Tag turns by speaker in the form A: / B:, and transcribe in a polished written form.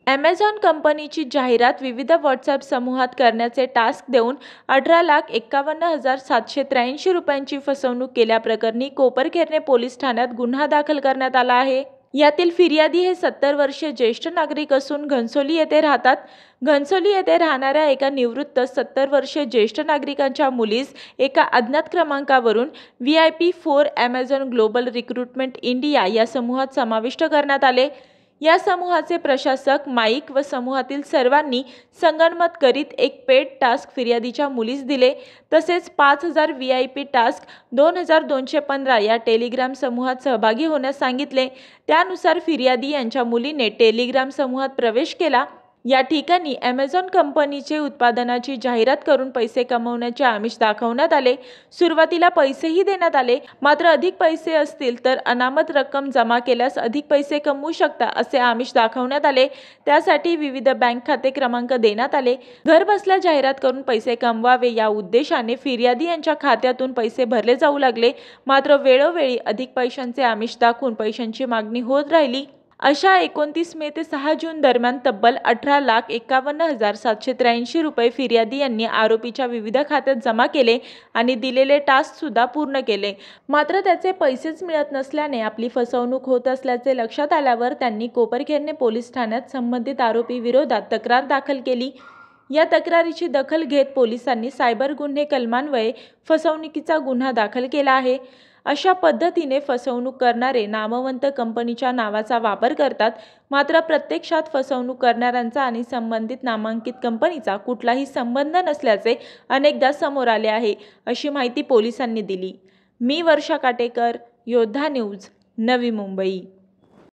A: Amazon कंपनीची जाहिरात विविध व्हॉट्सॲप समूहात करण्याचे टास्क देऊन 18,51,783 रुपयांची फसवणूक केल्याप्रकरणी कोपरखैरणे पोलीस ठाण्यात गुन्हा दाखल करण्यात आला आहे। यातील फिर्यादी हे 70 वर्षीय ज्येष्ठ नागरिक असून घनसोली येथे राहतात। घनसोली येथे राहणाऱ्या एका निवृत्त 70 वर्षीय ज्येष्ठ नागरिकांच्या मुलीस एका अज्ञात क्रमांकावरून VIP4 Amazon global recruitment India या समूहात समाविष्ट करण्यात आले। या समूहाचे प्रशासक माईक व समूहातील सर्वांनी संगनमत करीत एक पेड टास्क फिर्यादीच्या मुलीस दिले। तसेच 5,000 VIP टास्क 2,215 या टेलिग्राम समूहात सहभागी होण्यास सांगितले। त्यानुसार फिर्यादी यांच्या मुलीने टेलिग्राम समूहात प्रवेश केला। या ठिकाणी ॲमेझॉन कंपनीचे उत्पादनाची जाहिरात करून पैसे कमवण्याचे आमिष दाखवण्यात आले। सुरुवातीला पैसेही देण्यात आले, मात्र अधिक पैसे असतील तर अनामत रक्कम जमा केल्यास अधिक पैसे कमवू शकता असे आमिष दाखवण्यात आले। त्यासाठी विविध बँक खाते क्रमांक देण्यात आले। घरबसल्या जाहिरात करून पैसे कमवावे या उद्देशाने फिर्यादी यांच्या खात्यातून पैसे भरले जाऊ लागले, मात्र वेळोवेळी अधिक पैशांचे आमिष दाखवून पैशांची मागणी होत राहिली। अशा 29 मे ते 6 जून दरम्यान तब्बल 18,51,783 रुपये फिर्यादी यांनी आरोपीच्या विविध खात्यात जमा केले आणि दिलेले टास्क सुद्धा पूर्ण केले, मात्र त्याचे पैसेच मिळत नसल्याने आपली फसवणूक होत असल्याचे लक्षात आल्यावर त्यांनी कोपरखैरणे पोलीस ठाण्यात संबंधित आरोपी विरोधात तक्रार दाखल केली। या तक्रारीची दखल घेत पोलिसांनी सायबर गुन्हे कलमान्वये फसवणुकीचा गुन्हा दाखल केला आहे। अशा पद्धतीने फसवणूक करणारे नामवंत कंपनीच्या नावाचा वापर करतात, मात्र प्रत्यक्षात फसवणूक करणाऱ्यांचा आणि संबंधित नामांकित कंपनीचा कुठलाही संबंध नसल्याचे अनेकदा समोर आले आहे, अशी माहिती पोलिसांनी दिली। मी वर्षा काटेकर, योद्धा न्यूज, नवी मुंबई।